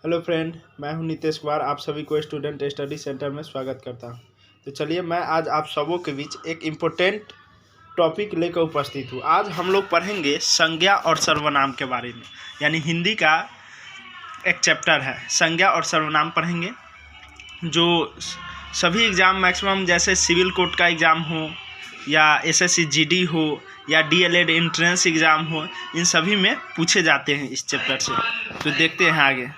Hello friend, मैं हूं नितेश कुमार। आप सभी को स्टूडेंट स्टडी सेंटर में स्वागत करता हूं। तो चलिए, मैं आज आप सबों के बीच एक इम्पोर्टेंट टॉपिक लेकर उपस्थित हूं। आज हम लोग पढ़ेंगे संज्ञा और सर्वनाम के बारे में, यानी हिंदी का एक चैप्टर है संज्ञा और सर्वनाम पढ़ेंगे। जो सभी एग्ज़ाम मैक्सिमम जैसे सिविल कोर्ट का एग्ज़ाम हो या एसएससी जीडी हो या डीएलएड एंट्रेंस एग्ज़ाम हो, इन सभी में पूछे जाते हैं इस चैप्टर से। तो देखते हैं आगे।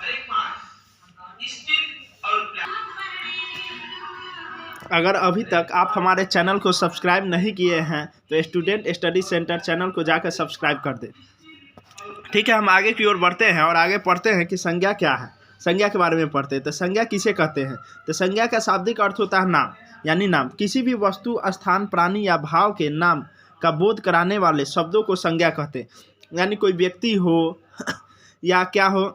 अगर अभी तक आप हमारे चैनल को सब्सक्राइब नहीं किए हैं तो स्टूडेंट स्टडी सेंटर चैनल को जाकर सब्सक्राइब कर दें। ठीक है, हम आगे की ओर बढ़ते हैं और आगे पढ़ते हैं कि संज्ञा क्या है। संज्ञा के बारे में पढ़ते हैं। तो संज्ञा किसे कहते हैं? तो संज्ञा का शाब्दिक अर्थ होता है नाम, यानी नाम। किसी भी वस्तु, स्थान, प्राणी या भाव के नाम का बोध कराने वाले शब्दों को संज्ञा कहते हैं। यानी कोई व्यक्ति हो या क्या हो,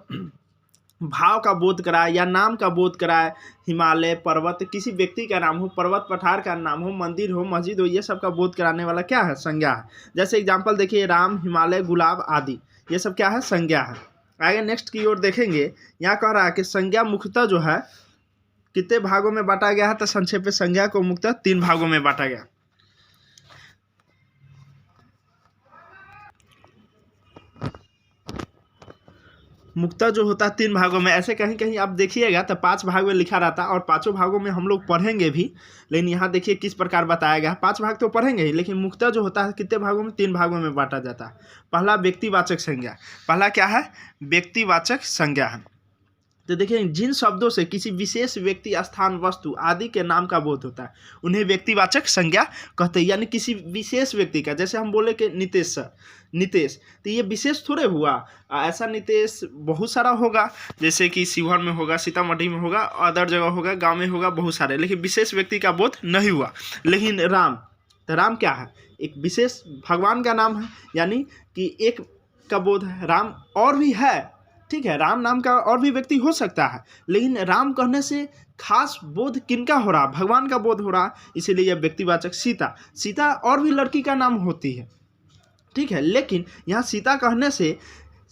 भाव का बोध कराए या नाम का बोध कराए। हिमालय, पर्वत, किसी व्यक्ति का नाम हो, पर्वत पठार का नाम हो, मंदिर हो, मस्जिद हो, ये सब का बोध कराने वाला क्या है? संज्ञा है। जैसे एग्जांपल देखिए, राम, हिमालय, गुलाब आदि, ये सब क्या है? संज्ञा है। आगे नेक्स्ट की ओर देखेंगे। यहाँ कह रहा है कि संज्ञा मुख्यतः जो है कितने भागों में बांटा गया है? तो संक्षेप में संज्ञा को मुख्यतः 3 भागों में बांटा गया। मुक्ता जो होता है 3 भागों में। ऐसे कहीं कहीं आप देखिएगा तो 5 भाग में लिखा रहता है और 5 भागों में हम लोग पढ़ेंगे भी, लेकिन यहाँ देखिए किस प्रकार बताया गया है। 5 भाग तो पढ़ेंगे ही, लेकिन मुक्ता जो होता है कितने भागों में? 3 भागों में बांटा जाता है। पहला व्यक्तिवाचक संज्ञा। पहला क्या है? व्यक्तिवाचक संज्ञा है। तो देखिए, जिन शब्दों से किसी विशेष व्यक्ति, स्थान, वस्तु आदि के नाम का बोध होता है उन्हें व्यक्तिवाचक संज्ञा कहते हैं। यानी किसी विशेष व्यक्ति का, जैसे हम बोले कि नितेश सर, नितेश, तो ये विशेष थोड़े हुआ। ऐसा नितेश बहुत सारा होगा, जैसे कि शिवहर में होगा, सीतामढ़ी में होगा, अदर जगह होगा, गांव में होगा, बहुत सारे, लेकिन विशेष व्यक्ति का बोध नहीं हुआ। लेकिन राम, तो राम क्या है? एक विशेष भगवान का नाम है, यानी कि एक का बोध है। राम और भी है, ठीक है, राम नाम का और भी व्यक्ति हो सकता है, लेकिन राम कहने से खास बोध किनका हो रहा? भगवान का बोध हो रहा, इसीलिए यह व्यक्तिवाचक। सीता, सीता और भी लड़की का नाम होती है, ठीक है, लेकिन यहाँ सीता कहने से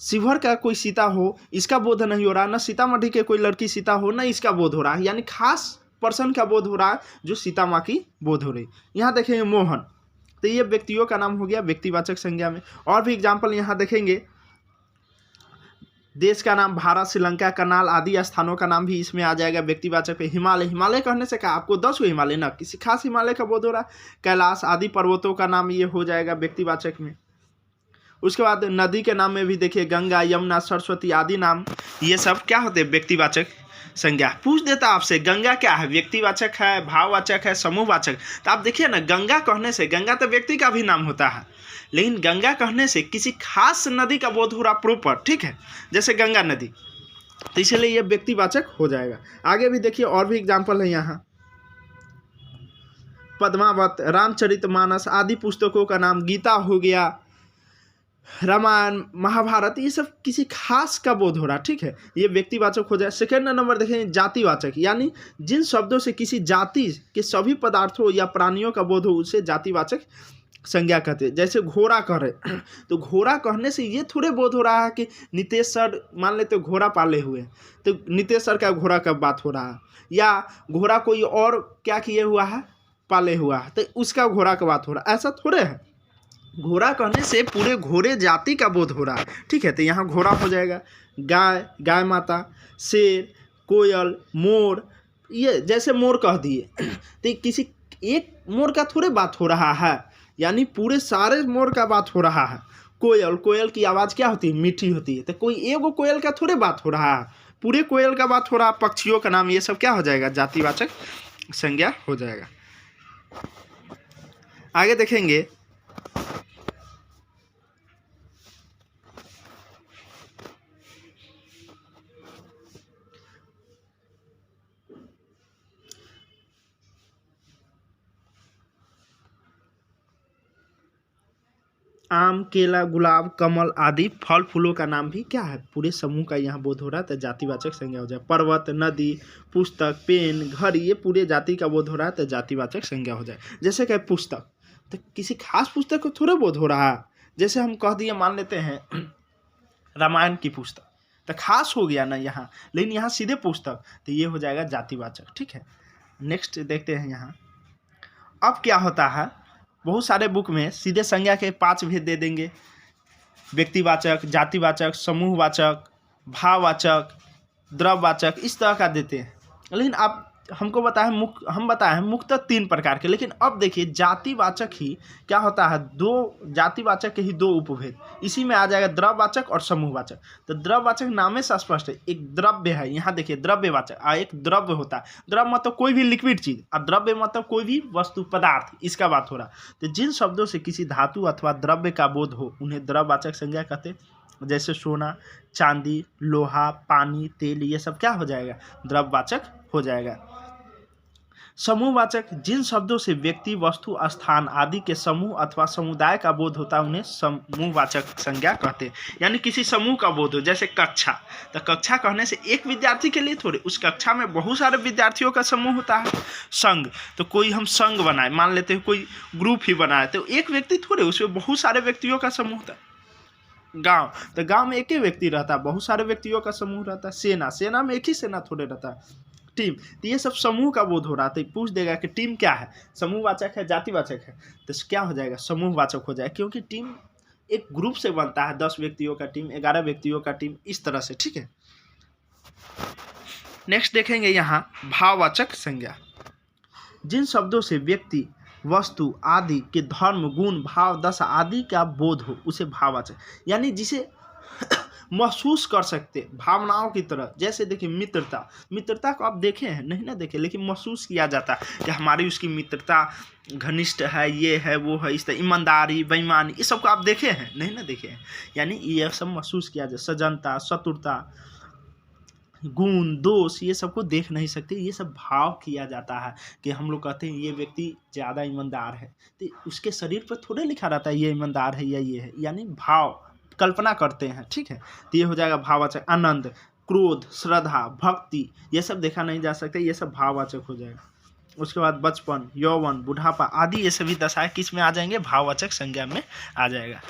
शिवहर का कोई सीता हो इसका बोध नहीं हो रहा, न सीतामढ़ी के कोई लड़की सीता हो, न इसका बोध हो रहा है। यानी खास पर्सन का बोध हो रहा है जो सीता माँ की बोध हो रही। यहाँ देखेंगे मोहन, तो ये व्यक्तियों का नाम हो गया व्यक्तिवाचक संज्ञा में। और भी एग्जाम्पल यहाँ देखेंगे। देश का नाम भारत, श्रीलंका, करनाल आदि स्थानों का नाम भी इसमें आ जाएगा व्यक्तिवाचक पे। हिमालय, हिमालय कहने से कहा आपको 10 हिमालय, ना किसी खास हिमालय का बोध हो रहा। कैलाश आदि पर्वतों का नाम ये हो जाएगा व्यक्तिवाचक में। उसके बाद नदी के नाम में भी देखिए, गंगा, यमुना, सरस्वती आदि नाम, ये सब क्या होते हैं? व्यक्तिवाचक संज्ञा। पूछ देता आपसे गंगा क्या है? व्यक्तिवाचक है, भाववाचक है, समूहवाचक। तो आप देखिए ना, गंगा कहने से, गंगा तो व्यक्ति का भी नाम होता है, लेकिन गंगा कहने से किसी खास नदी का बोध हो रहा प्रॉपर, ठीक है, जैसे गंगा नदी, तो इसलिए यह व्यक्तिवाचक हो जाएगा। आगे भी देखिए, और भी एग्जाम्पल है यहाँ। पद्मावत, रामचरितमानस आदि पुस्तकों का नाम, गीता हो गया, रामायण, महाभारत, ये सब किसी खास का बोध हो रहा, ठीक है, ये व्यक्तिवाचक हो जाए। सेकेंड नंबर देखें, जातिवाचक, यानी जिन शब्दों से किसी जाति के सभी पदार्थों या प्राणियों का बोध हो उसे जातिवाचक संज्ञा कहते हैं। जैसे घोड़ा कह रहे तो घोड़ा कहने से ये थोड़े बोध हो रहा है कि नितेश सर मान लेते घोड़ा पाले हुए हैं, तो नितेश सर का घोड़ा का बात हो रहा है, या घोड़ा कोई और क्या किए हुआ है? पाले हुआ है, तो उसका घोड़ा का बात हो रहा है। ऐसा थोड़े है, घोड़ा कहने से पूरे घोड़े जाति का बोध हो रहा है, ठीक है, तो यहाँ घोड़ा हो जाएगा। गाय, गाय माता, शेर, कोयल, मोर, ये जैसे मोर कह दिए तो किसी एक मोर का थोड़े बात हो रहा है, यानी पूरे सारे मोर का बात हो रहा है। कोयल, कोयल की आवाज़ क्या होती है? मीठी होती है, तो कोई एगो कोयल का थोड़े बात हो रहा है, पूरे कोयल का बात हो रहा है। पक्षियों का नाम, ये सब क्या हो जाएगा? जातिवाचक संज्ञा हो जाएगा। आगे देखेंगे। आम, केला, गुलाब, कमल आदि फल फूलों का नाम भी क्या है? पूरे समूह का यहाँ बोध हो रहा है, तो जातिवाचक संज्ञा हो जाए। पर्वत, नदी, पुस्तक, पेन, घर, ये पूरे जाति का बोध हो रहा है, तो जातिवाचक संज्ञा हो जाए। जैसे कि पुस्तक, तो किसी खास पुस्तक को थोड़े बोध हो रहा है। जैसे हम कह दिए, मान लेते हैं रामायण की पुस्तक, तो खास हो गया ना यहाँ, लेकिन यहाँ सीधे पुस्तक, तो ये हो जाएगा जातिवाचक। ठीक है, नेक्स्ट देखते हैं यहाँ। अब क्या होता है, बहुत सारे बुक में सीधे संज्ञा के 5 भेद दे देंगे, व्यक्तिवाचक, जातिवाचक, समूहवाचक, भाववाचक, द्रव्यवाचक, इस तरह का देते हैं। लेकिन आप हमको हम बताए हैं मुख्यतः 3 प्रकार के। लेकिन अब देखिए जातिवाचक ही क्या होता है, 2 जातिवाचक के ही 2 उपभेद, इसी में आ जाएगा द्रव्यवाचक और समूहवाचक। तो द्रव्यवाचक नाम से स्पष्ट है, एक द्रव्य है, यहाँ देखिए द्रव्यवाचक, एक द्रव्य होता है, द्रव्य मतलब कोई भी लिक्विड चीज, और द्रव्य मतलब कोई भी वस्तु पदार्थ, इसका बात हो रहा। तो जिन शब्दों से किसी धातु अथवा द्रव्य का बोध हो उन्हें द्रव्यवाचक संज्ञा कहते हैं। जैसे सोना, चांदी, लोहा, पानी, तेल, ये सब क्या हो जाएगा, द्रव्यवाचक हो जाएगा। समूहवाचक, जिन शब्दों से व्यक्ति, वस्तु, स्थान आदि के समूह अथवा समुदाय का बोध होता है उन्हें समूहवाचक संज्ञा कहते हैं। यानी किसी समूह का बोध हो, जैसे कक्षा, तो कक्षा कहने से एक विद्यार्थी के लिए थोड़े, उस कक्षा में बहुत सारे विद्यार्थियों का समूह होता है। संघ, तो कोई हम संघ बनाए, मान लेते हैं कोई ग्रुप ही बनाए, तो एक व्यक्ति थोड़े, उसमें बहुत सारे व्यक्तियों का समूह होता है। गांव, तो गांव में एक ही व्यक्ति रहता है, बहुत सारे व्यक्तियों का समूह रहता है। सेना, सेना में एक ही सेना थोड़े रहता है। टीम, तो ये सब समूह का बोध हो रहा था। पूछ देगा कि टीम क्या है, समूहवाचक है, जातिवाचक है, तो क्या हो जाएगा, समूहवाचक हो जाएगा, क्योंकि टीम एक ग्रुप से बनता है, 10 व्यक्तियों का टीम, 11 व्यक्तियों का टीम, इस तरह से। ठीक है, नेक्स्ट देखेंगे यहाँ भाववाचक संज्ञा। जिन शब्दों से व्यक्ति, वस्तु आदि के धर्म, गुण, भाव, दशा आदि का बोध हो उसे भाववाचक, यानी जिसे महसूस कर सकते, भावनाओं की तरह। जैसे देखिए मित्रता, मित्रता को आप देखे हैं, नहीं ना देखे, लेकिन महसूस किया जाता है कि हमारी उसकी मित्रता घनिष्ठ है, ये है, वो है, इस तरह। ईमानदारी, बेईमानी, ये सब को आप देखे हैं, नहीं ना देखे हैं, यानी ये सब महसूस किया जाए। सजनता, शत्रुता, गुण, दोष, ये सब को देख नहीं सकते, ये सब भाव किया जाता है। कि हम लोग कहते हैं ये व्यक्ति ज़्यादा ईमानदार है, तो उसके शरीर पर थोड़े लिखा रहता है ये ईमानदार है या ये है, यानी भाव कल्पना करते हैं। ठीक है, तो ये हो जाएगा भाववाचक। आनंद, क्रोध, श्रद्धा, भक्ति, ये सब देखा नहीं जा सकता, ये सब भाववाचक हो जाएगा। उसके बाद बचपन, यौवन, बुढ़ापा आदि ये सभी दशाएं किस में आ जाएंगे, भाववाचक संज्ञा में आ जाएगा।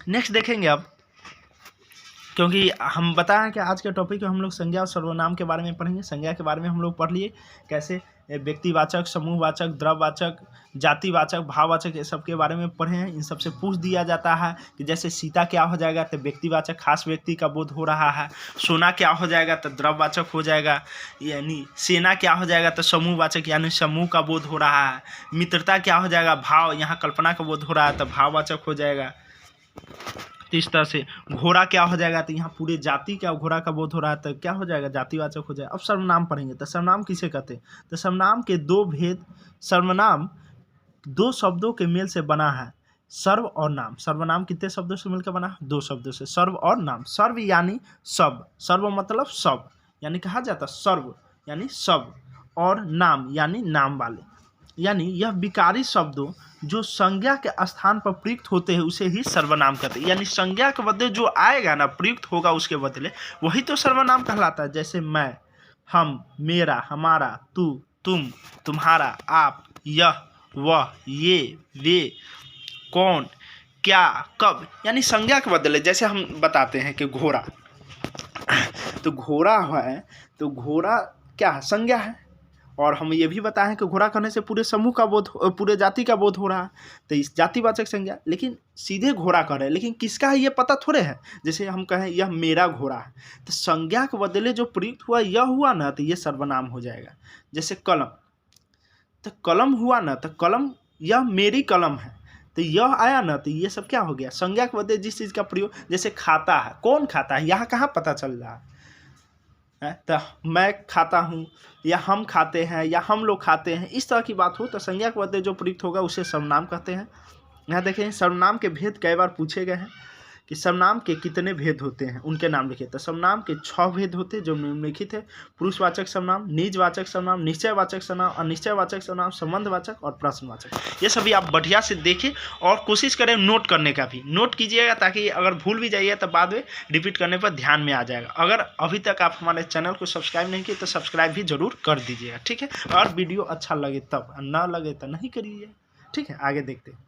नेक्स्ट देखेंगे अब, क्योंकि हम बताएं कि आज के टॉपिक में हम लोग संज्ञा और सर्वनाम के बारे में पढ़ेंगे। संज्ञा के बारे में हम लोग पढ़ लिए, कैसे व्यक्तिवाचक, समूहवाचक, द्रव्यवाचक, जातिवाचक, भाववाचक, ये सब के बारे में पढ़े हैं। इन सब से पूछ दिया जाता है कि जैसे सीता क्या हो जाएगा, तो व्यक्तिवाचक, खास व्यक्ति का बोध हो रहा है। सोना क्या हो जाएगा, तो द्रव्यवाचक हो जाएगा। यानी सेना क्या हो जाएगा, तो समूहवाचक, यानी समूह का बोध हो रहा है। मित्रता क्या हो जाएगा, भाव, यहाँ कल्पना का बोध हो रहा है, तो भाववाचक हो जाएगा। तो इस तरह से घोड़ा क्या हो जाएगा, तो यहाँ पूरे जाति का घोड़ा का बोध हो रहा है, तो क्या हो जाएगा, जातिवाचक हो जाएगा। अब सर्वनाम पढ़ेंगे, तो सर्वनाम किसे कहते हैं, तो सर्वनाम के 2 भेद। सर्वनाम 2 शब्दों के मेल से बना है, सर्व और नाम। सर्वनाम कितने शब्दों से मिलकर बना है, 2 शब्दों से, सर्व और नाम। सर्व यानी सब, सर्व मतलब सब, यानी कहा जाता सर्व यानी सब, और नाम यानी नाम वाले, यानी यह विकारी शब्दों जो संज्ञा के स्थान पर प्रयुक्त होते हैं उसे ही सर्वनाम कहते हैं। यानी संज्ञा के बदले जो आएगा ना, प्रयुक्त होगा उसके बदले, वही तो सर्वनाम कहलाता है। जैसे मैं, हम, मेरा, हमारा, तू, तुम, तुम्हारा, आप, यह, वह, ये, वे, कौन, क्या, कब, यानी संज्ञा के बदले। जैसे हम बताते हैं कि घोड़ा, तो घोड़ा है, तो घोड़ा क्या है, संज्ञा है। और हम ये भी बताएं कि घोड़ा कहने से पूरे समूह का बोध, पूरे जाति का बोध हो रहा है, तो इस जातिवाचक संज्ञा। लेकिन सीधे घोड़ा कह रहे हैं, लेकिन किसका है ये पता थोड़े है। जैसे हम कहें यह मेरा घोड़ा है, तो संज्ञा के बदले जो प्रयुक्त हुआ यह हुआ ना, तो ये सर्वनाम हो जाएगा। जैसे कलम, तो कलम हुआ ना, तो कलम, यह मेरी कलम है, तो यह आया ना, तो ये सब क्या हो गया, संज्ञा के बदले जिस चीज़ का प्रयोग। जैसे खाता है, कौन खाता है, यहाँ कहाँ पता चल रहा है, तो मैं खाता हूँ, या हम खाते हैं, या हम लोग खाते हैं, इस तरह की बात हो, तो संज्ञा के बदले जो प्रयुक्त होगा उसे सर्वनाम कहते हैं। यहाँ देखें सर्वनाम के भेद कई बार पूछे गए हैं कि सर्वनाम के कितने भेद होते हैं, उनके नाम लिखिए। तो सर्वनाम के 6 भेद होते हैं जो निम्नलिखित है: पुरुषवाचक सर्वनाम, निजवाचक सर्वनाम, निश्चयवाचक सर्वनाम, अनिश्चयवाचक सर्वनाम, संबंधवाचक और प्रश्नवाचक। ये सभी आप बढ़िया से देखें और कोशिश करें नोट करने का भी, नोट कीजिएगा, ताकि अगर भूल भी जाइए तो बाद में रिपीट करने पर ध्यान में आ जाएगा। अगर अभी तक आप हमारे चैनल को सब्सक्राइब नहीं किए तो सब्सक्राइब भी जरूर कर दीजिएगा, ठीक है। और वीडियो अच्छा लगे तब, ना लगे तो नहीं करिए, ठीक है। आगे देखते हैं।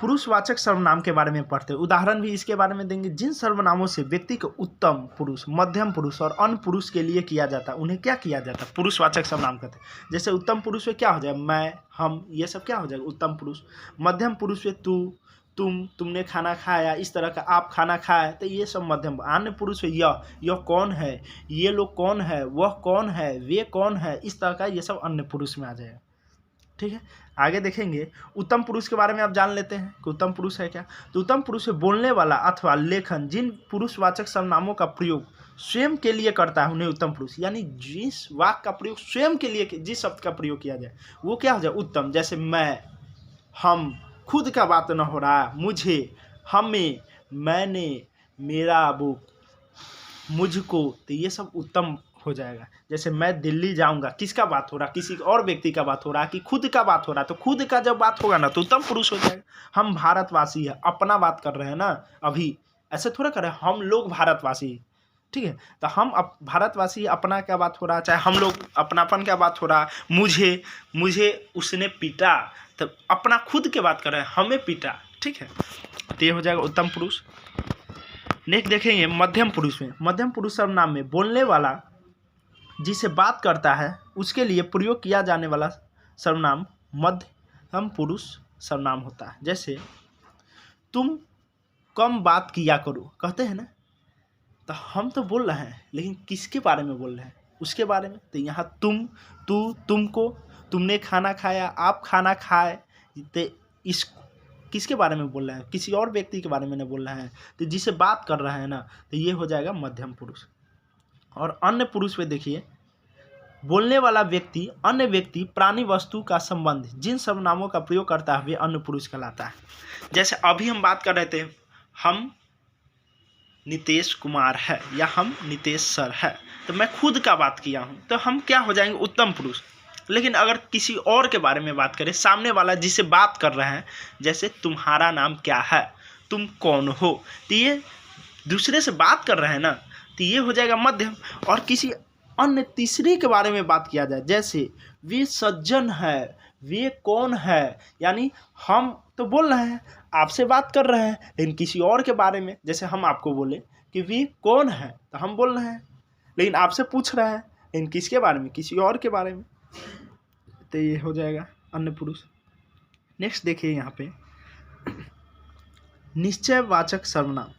पुरुषवाचक सर्वनाम के बारे में पढ़ते हैं। उदाहरण भी इसके बारे में देंगे। जिन सर्वनामों से व्यक्ति को उत्तम पुरुष, मध्यम पुरुष और अन्य पुरुष के लिए किया जाता है उन्हें क्या किया जाता है? पुरुषवाचक सर्वनाम कहते हैं। जैसे उत्तम पुरुष में क्या हो जाएगा? मैं, हम, ये सब क्या हो जाएगा? उत्तम पुरुष। मध्यम पुरुष में तू, तुम, तुमने खाना खाया, इस तरह का, आप खाना खाए, तो ये सब मध्यम। अन्य पुरुष में यह कौन है, ये लोग कौन है, वह कौन है, वे कौन है, इस तरह का ये सब अन्य पुरुष में आ जाएगा। ठीक है, आगे देखेंगे। उत्तम पुरुष के बारे में आप जान लेते हैं कि उत्तम पुरुष है क्या। तो उत्तम पुरुष है बोलने वाला अथवा लेखन जिन पुरुषवाचक सर्वनामों का प्रयोग स्वयं के लिए करता है उन्हें उत्तम पुरुष, यानी जिस वाक्य का प्रयोग स्वयं के लिए, जिस शब्द का प्रयोग किया जाए वो क्या हो जाए? उत्तम। जैसे मैं, हम, खुद का बात न हो रहा, मुझे, हमें, मैंने, मेरा बुक, मुझको, तो ये सब उत्तम हो जाएगा। जैसे मैं दिल्ली जाऊंगा, किसका बात हो रहा? किसी और व्यक्ति का बात हो रहा कि खुद का बात हो रहा, तो खुद का जब बात होगा ना तो उत्तम पुरुष हो जाएगा। हम भारतवासी है, अपना बात कर रहे हैं ना, अभी ऐसे थोड़ा कर रहे हैं, हम लोग भारतवासी, ठीक है। तो हम भारतवासी, अपना क्या बात हो रहा, चाहे हम लोग अपनापन क्या बात हो रहा, मुझे उसने पीटा, तो अपना खुद के बात कर रहे हैं, हमें पीटा, ठीक है। तो ये हो जाएगा उत्तम पुरुष। नेक्स्ट देखेंगे मध्यम पुरुष में। मध्यम पुरुष सर्वनाम में बोलने वाला जिसे बात करता है उसके लिए प्रयोग किया जाने वाला सर्वनाम मध्यम पुरुष सर्वनाम होता है। जैसे तुम कम बात किया करो, कहते हैं ना, तो हम तो बोल रहे हैं लेकिन किसके बारे में बोल रहे हैं? उसके बारे में। तो यहाँ तुम, तू, तुमको, तुमने खाना खाया, आप खाना खाए, तो इस किसके बारे में बोल रहे हैं? किसी और व्यक्ति के बारे में नहीं बोल रहे हैं, तो जिसे बात कर रहे हैं ना, तो ये हो जाएगा मध्यम पुरुष। और अन्य पुरुष में देखिए, बोलने वाला व्यक्ति, अन्य व्यक्ति, प्राणी, वस्तु का संबंध जिन सर्वनामों का प्रयोग करता है वे अन्य पुरुष कहलाता है। जैसे अभी हम बात कर रहे थे, हम नीतीश कुमार है या हम नीतीश सर है, तो मैं खुद का बात किया हूँ, तो हम क्या हो जाएंगे? उत्तम पुरुष। लेकिन अगर किसी और के बारे में बात करें, सामने वाला जिसे बात कर रहे हैं, जैसे तुम्हारा नाम क्या है, तुम कौन हो, तो ये दूसरे से बात कर रहे हैं ना, तो ये हो जाएगा मध्यम। और किसी अन्य तीसरे के बारे में बात किया जाए, जैसे वे सज्जन है, वे कौन है, यानी हम तो बोल रहे हैं, आपसे बात कर रहे हैं, लेकिन किसी और के बारे में, जैसे हम आपको बोले कि वे कौन है, तो हम बोल रहे हैं, लेकिन आपसे पूछ रहे हैं, लेकिन किसके बारे में? किसी और के बारे में। तो ये हो जाएगा अन्य पुरुष। नेक्स्ट देखिए यहाँ पे निश्चयवाचक सर्वनाम।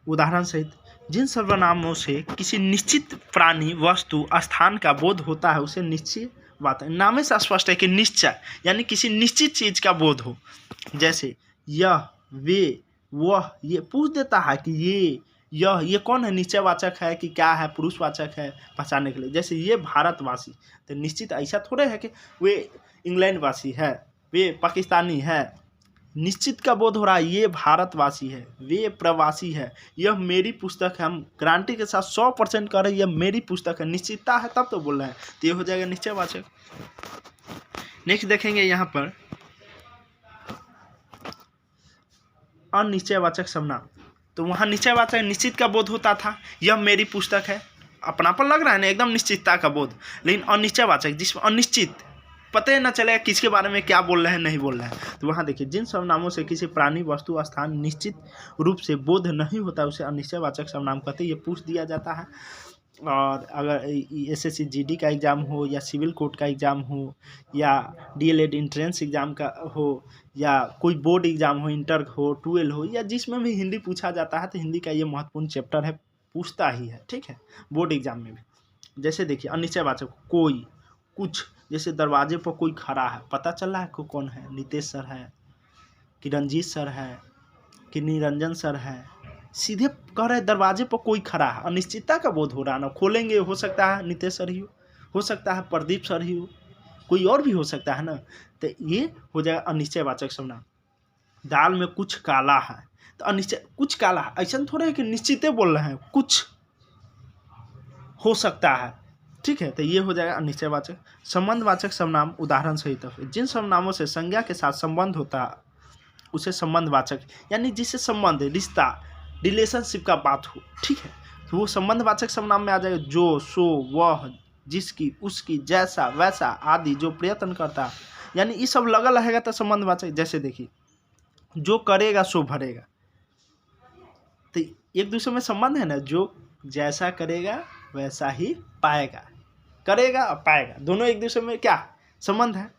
उदाहरण सहित जिन सर्वनामों से किसी निश्चित प्राणी, वस्तु, स्थान का बोध होता है उसे निश्चय बात है। नाम से स्पष्ट है कि निश्चय यानी किसी निश्चित चीज का बोध हो। जैसे यह, वे, वह, ये पूछ देता है कि ये कौन है? निश्चयवाचक है कि क्या है? पुरुषवाचक है, पहचानने के लिए। जैसे ये भारतवासी, तो निश्चित ऐसा थोड़े है कि वे इंग्लैंड वासी है, वे पाकिस्तानी है। निश्चित का बोध हो रहा है, ये भारतवासी है, वे प्रवासी है, यह मेरी पुस्तक है। हम गारंटी के साथ 100% कह रहे हैं, यह मेरी पुस्तक है। निश्चितता है तब तो बोल रहे हैं, तो ये हो जाएगा निश्चयवाचक। नेक्स्ट देखेंगे यहाँ पर अनिश्चयवाचक सर्वनाम। तो वहाँ निश्चयवाचक निश्चित का बोध होता था, यह मेरी पुस्तक है, अपनापन लग रहा है ना, एकदम निश्चितता का बोध। लेकिन अनिश्चयवाचक जिसमें अनिश्चित, पता ही न चलेगा किसके बारे में क्या बोल रहे हैं, नहीं बोल रहे हैं। तो वहाँ देखिए, जिन सर्वनामों से किसी प्राणी, वस्तु, स्थान निश्चित रूप से बोध नहीं होता उसे अनिश्चयवाचक सर्वनाम कहते हैं। ये पूछ दिया जाता है। और अगर SSC GD का एग्ज़ाम हो या सिविल कोर्ट का एग्ज़ाम हो या DLED इंट्रेंस एग्ज़ाम का हो या कोई बोर्ड एग्ज़ाम हो, इंटर हो, 12 हो, या जिसमें भी हिंदी पूछा जाता है, तो हिंदी का ये महत्वपूर्ण चैप्टर है, पूछता ही है, ठीक है, बोर्ड एग्ज़ाम में भी। जैसे देखिए अनिश्चयवाचक, कोई, कुछ, जैसे दरवाजे पर कोई खड़ा है, पता चल रहा है कि कौन है? नीतीश सर है, कि रंजीत सर है, कि निरंजन सर है। सीधे कह रहे दरवाजे पर कोई खड़ा है, अनिश्चितता का बोध हो रहा है ना। खोलेंगे, हो सकता है नीतीश सर ही हो सकता है प्रदीप सर ही हो, कोई और भी हो सकता है ना। तो ये हो जाएगा अनिश्चयवाचक सर्वनाम। दाल में कुछ काला है, तो अनिश्चय, कुछ काला है, ऐसा थोड़ा है कि निश्चित बोल रहे हैं, कुछ हो सकता है, ठीक है। तो ये हो जाएगा अनिश्चयवाचक। संबंधवाचक सर्वनाम। उदाहरण सहित जिन सर्वनामों से संज्ञा के साथ संबंध होता है उसे संबंधवाचक, यानी जिससे संबंध, रिश्ता, रिलेशनशिप का बात हो, ठीक है, तो वो संबंधवाचक सर्वनाम में आ जाएगा। जो, सो, वह, जिसकी, उसकी, जैसा, वैसा आदि जो प्रयत्न करता, यानी ये सब लगा रहेगा तो संबंधवाचक। जैसे देखिए जो करेगा सो भरेगा। तो एक दूसरे में संबंध है ना, जो जैसा करेगा वैसा ही पाएगा, करेगा और पाएगा, दोनों एक दूसरे में क्या संबंध है।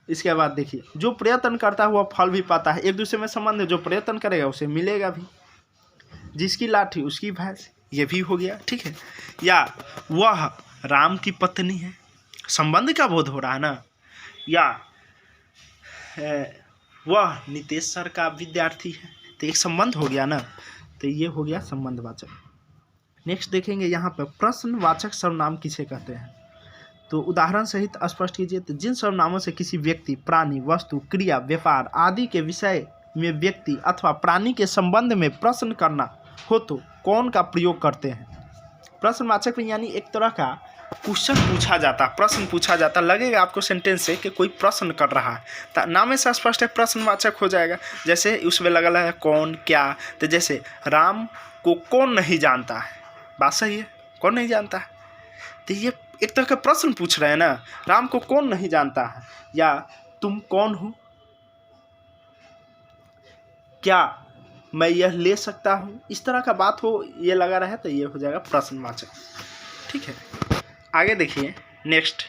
इसके बाद देखिए, जो प्रयत्न करता है वह फल भी पाता है, एक दूसरे में संबंध है, जो प्रयत्न करेगा उसे मिलेगा भी। जिसकी लाठी उसकी भैंस, ये भी हो गया, ठीक है। या वह राम की पत्नी है, संबंध का बोध हो रहा है ना। या वह नीतीश सर का विद्यार्थी है, तो एक संबंध हो गया ना, तो ये हो गया संबंधवाचक। नेक्स्ट देखेंगे यहाँ पर प्रश्नवाचक सर्वनाम किसे कहते हैं। तो उदाहरण सहित स्पष्ट कीजिए। तो जिन सर्वनामों से किसी व्यक्ति, प्राणी, वस्तु, क्रिया, व्यापार आदि के विषय में व्यक्ति अथवा प्राणी के संबंध में प्रश्न करना हो तो कौन का प्रयोग करते हैं। प्रश्नवाचक में यानी एक तरह का क्वेश्चन पूछा जाता, प्रश्न पूछा जाता, लगेगा आपको सेंटेंस से कि कोई प्रश्न कर रहा है, तो नाम से स्पष्ट है प्रश्नवाचक हो जाएगा। जैसे उसमें लगा है कौन क्या, तो जैसे राम को कौन नहीं जानता है, बात सही है, कौन नहीं जानता है, तो ये एक तरह का प्रश्न पूछ रहे हैं ना, राम को कौन नहीं जानता है, या तुम कौन हो, क्या मैं यह ले सकता हूँ, इस तरह का बात हो, ये लगा रहा है, तो ये हो जाएगा प्रश्नवाचक, ठीक है। आगे देखिए नेक्स्ट,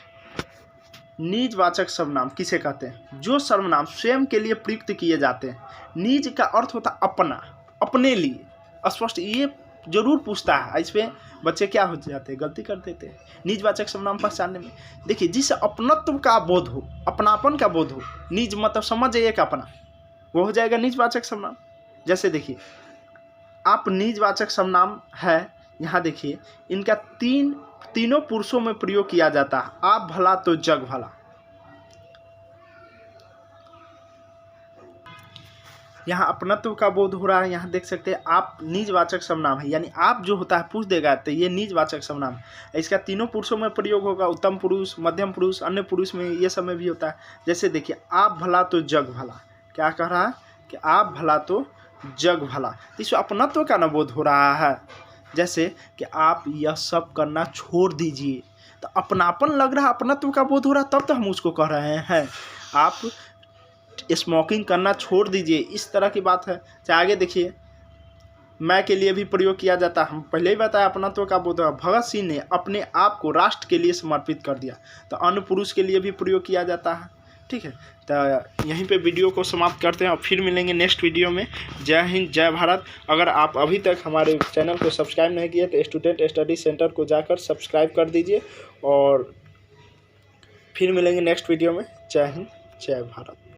निजवाचक सर्वनाम किसे कहते हैं। जो सर्वनाम स्वयं के लिए प्रयुक्त किए जाते हैं। निज का अर्थ होता है अपना, अपने लिए, स्पष्ट ये जरूर पूछता है, इस पर बच्चे क्या हो जाते हैं, गलती कर देते हैं। निजवाचक सर्वनाम पहचानने में देखिए, जिससे अपनत्व का बोध हो, अपनापन का बोध हो, निज मतलब समझ जाइए कि अपना, वो हो जाएगा निजवाचक सर्वनाम। जैसे देखिए, आप निजवाचक सर्वनाम है, यहाँ देखिए इनका तीनों पुरुषों में प्रयोग किया जाता है। आप भला तो जग भला, यहाँ अपनत्व का बोध हो रहा है। यहाँ देख सकते हैं आप निजवाचक सर्वनाम है, यानी आप जो होता है पूछ देगा, तो ये निजवाचक सर्वनाम है। इसका तीनों पुरुषों में प्रयोग होगा, उत्तम पुरुष, मध्यम पुरुष, अन्य पुरुष में, ये सब में भी होता है। जैसे देखिए, आप भला तो जग भला, क्या कह रहा है कि आप भला तो जग भला, तो इसमें अपनत्व का न बोध हो रहा है। जैसे कि आप यह सब करना छोड़ दीजिए, तो अपनापन लग रहा है, अपनत्व का बोध हो रहा है, तब तो हम उसको कह रहे हैं आप स्मोकिंग करना छोड़ दीजिए, इस तरह की बात है। चाहे आगे देखिए, मैं के लिए भी प्रयोग किया जाता है, हम पहले ही बताया अपनत्व का बोध। भगत सिंह ने अपने आप को राष्ट्र के लिए समर्पित कर दिया, तो अन्य पुरुष के लिए भी प्रयोग किया जाता है, ठीक है। तो यहीं पे वीडियो को समाप्त करते हैं और फिर मिलेंगे नेक्स्ट वीडियो में। जय हिंद, जय भारत। अगर आप अभी तक हमारे चैनल को सब्सक्राइब नहीं किए तो स्टूडेंट स्टडी सेंटर को जाकर सब्सक्राइब कर दीजिए, और फिर मिलेंगे नेक्स्ट वीडियो में। जय हिंद, जय भारत।